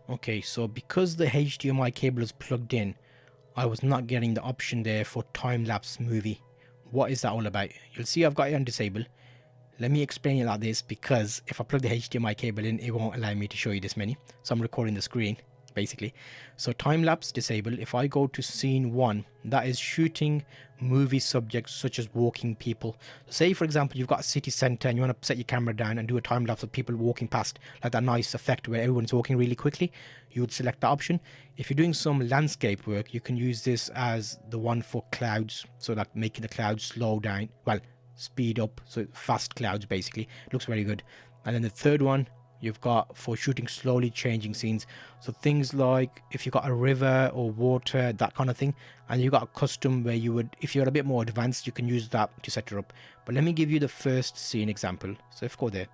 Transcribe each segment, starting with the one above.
Okay, so because the HDMI cable is plugged in, I was not getting the option there for time-lapse movie. What is that all about? You'll see I've got it on disable. Let me explain it like this, because if I plug the HDMI cable in, it won't allow me to show you this menu. So I'm recording the screen, basically. So time-lapse disable. If I go to scene 1, that is shooting movie subjects such as walking people. Say, for example, you've got a city centre and you want to set your camera down and do a time-lapse of people walking past, like that nice effect where everyone's walking really quickly. You would select that option. If you're doing some landscape work, you can use this as the one for clouds, so like making the clouds slow down, well, speed up, so fast clouds basically. It looks very good. And then the third one you've got for shooting slowly changing scenes, so things like if you've got a river or water, that kind of thing. And you've got a custom where you would, if you're a bit more advanced, you can use that to set it up. But let me give you the first scene example. So if you go there,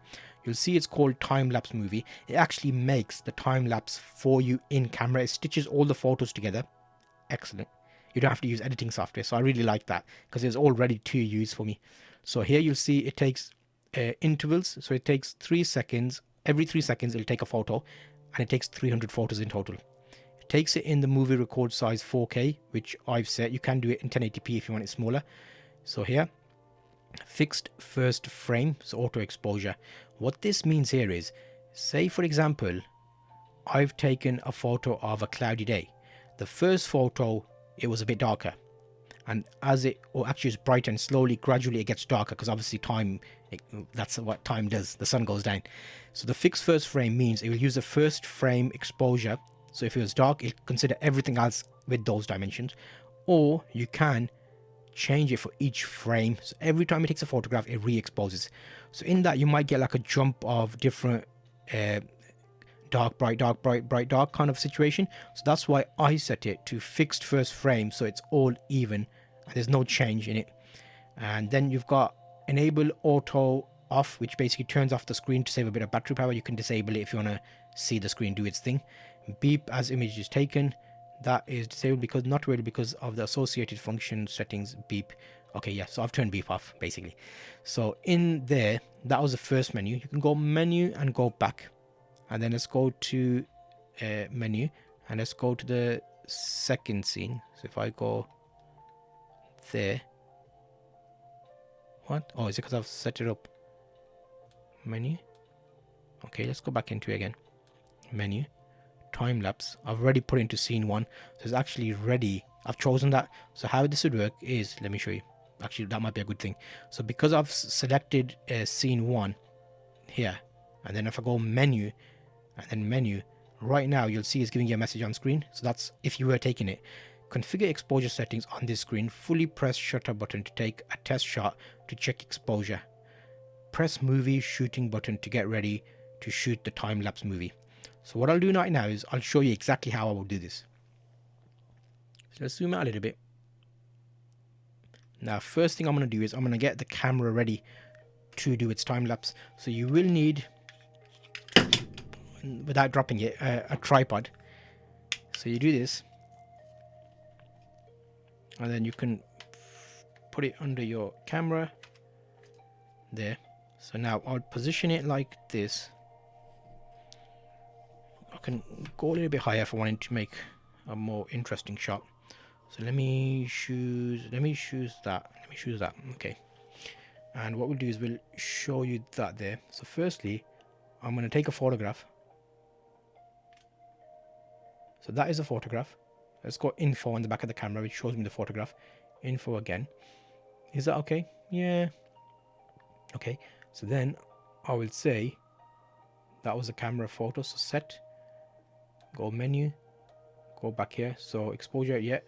you'll see it's called time-lapse movie. It actually makes the time-lapse for you in camera. It stitches all the photos together. Excellent. You don't have to use editing software, so I really like that because it's all ready to use for me. So here you'll see it takes intervals, so it takes 3 seconds. Every 3 seconds it'll take a photo, and it takes 300 photos in total. It takes it in the movie record size 4K, which I've set. You can do it in 1080p if you want it smaller. So here, fixed first frame, so auto exposure. What this means here is, say for example, I've taken a photo of a cloudy day. The first photo, it was a bit darker, and as it, or actually it's bright, and slowly, gradually it gets darker, because obviously time, that's what time does, the sun goes down. So the fixed first frame means it will use the first frame exposure. So if it was dark, it'll consider everything else with those dimensions. Or you can change it for each frame, so every time it takes a photograph it re-exposes. So in that you might get like a jump of different dark, bright, dark, bright, bright, dark kind of situation. So that's why I set it to fixed first frame, so it's all even and there's no change in it. And then you've got enable auto off, which basically turns off the screen to save a bit of battery power. You can disable it if you want to see the screen do its thing. Beep as image is taken, that is disabled because, not really, because of the associated function settings. Beep. Okay, yeah, so I've turned beep off basically. So in there, that was the first menu. You can go menu and go back, and then let's go to menu, and let's go to the second scene. So if I go there, what? Oh, is it because I've set it up? Menu. Okay, let's go back into it again. Menu, time lapse. I've already put it into scene 1, so it's actually ready. I've chosen that. So how this would work is, let me show you. Actually, that might be a good thing. So because I've selected scene 1 here, and then if I go menu and then menu, right now you'll see it's giving you a message on screen. So that's if you were taking it. Configure exposure settings on this screen. Fully press shutter button to take a test shot to check exposure. Press movie shooting button to get ready to shoot the time-lapse movie. So what I'll do right now is I'll show you exactly how I will do this. So let's zoom out a little bit. Now first thing I'm going to do is I'm going to get the camera ready to do its time-lapse. So you will need, without dropping it, a tripod. So you do this, and then you can put it under your camera there. So now I'll position it like this. I can go a little bit higher if I wanted to make a more interesting shot. So let me choose that. Okay. And what we'll do is we'll show you that there. So firstly, I'm going to take a photograph. So that is a photograph. Let's go info on the back of the camera, which shows me the photograph. Info again. Is that okay? Yeah. Okay. So then I will say that was a camera photo. So set, go menu, go back here. So exposure, yeah.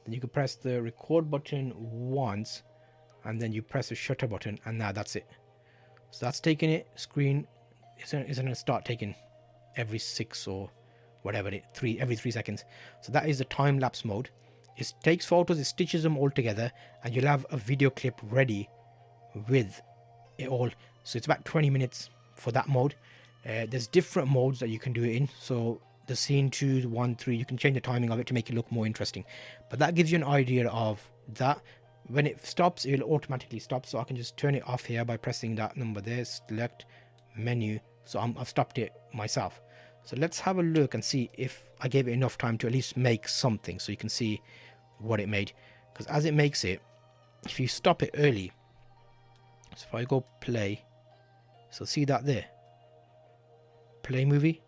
Then you can press the record button once, and then you press the shutter button, and now that's it. So that's taking it. Screen isn't going to start taking every 6 or whatever every 3 seconds. So that is the time lapse mode. It takes photos, it stitches them all together, and you'll have a video clip ready with it all. So it's about 20 minutes for that mode. There's different modes that you can do it in. So the scene 2, 1, 3, you can change the timing of it to make it look more interesting. But that gives you an idea of that. When it stops, it will automatically stop. So I can just turn it off here by pressing that number there, select menu. So I've stopped it myself. So let's have a look and see if I gave it enough time to at least make something, so you can see what it made. Because as it makes it, if you stop it early, so if I go play, so see that there, play movie,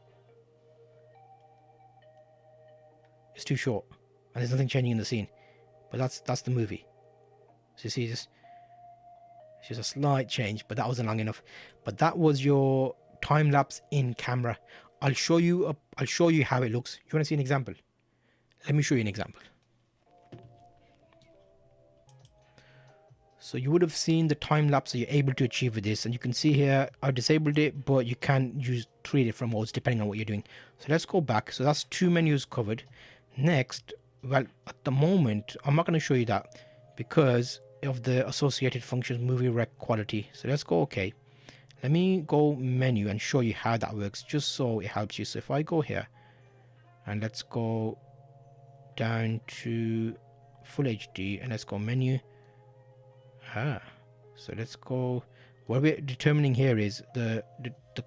it's too short and there's nothing changing in the scene, but that's the movie. So you see this, it's just a slight change, but that wasn't long enough. But that was your time lapse in camera. I'll show you how it looks. You want to see an example? Let me show you an example. So you would have seen the time lapse that you're able to achieve with this, and you can see here I disabled it, but you can use 3 different modes depending on what you're doing. So let's go back. So that's 2 menus covered. Next, well, at the moment I'm not going to show you that because of the associated functions movie rec quality. So let's go OK. Let me go menu and show you how that works, just so it helps you. So if I go here and let's go down to full HD and let's go menu. So let's go, what we're determining here is the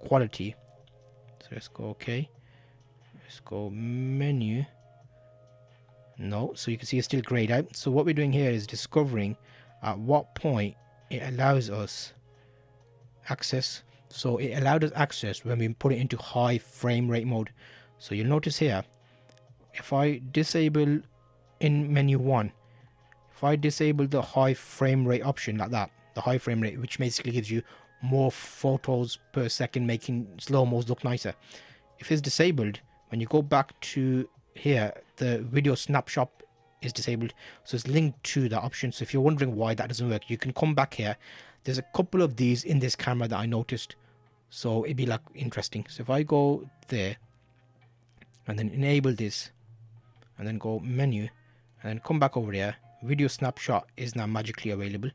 quality. So let's go OK. Let's go menu. No, so you can see it's still grayed out. So what we're doing here is discovering at what point it allows us access. So it allowed us access when we put it into high frame rate mode. So you'll notice here, if I disable in menu 1, if I disable the high frame rate option like that, the high frame rate, which basically gives you more photos per second, making slow-mos look nicer. If it's disabled, when you go back to here, the video snapshot is disabled, so it's linked to the option. So if you're wondering why that doesn't work, you can come back here. There's a couple of these in this camera that I noticed, so it'd be like interesting. So if I go there and then enable this and then go menu and then come back over here, video snapshot is now magically available.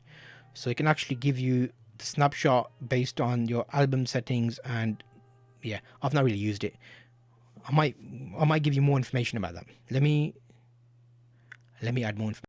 So it can actually give you the snapshot based on your album settings. And yeah, I've not really used it. I might give you more information about that. Let me add more information.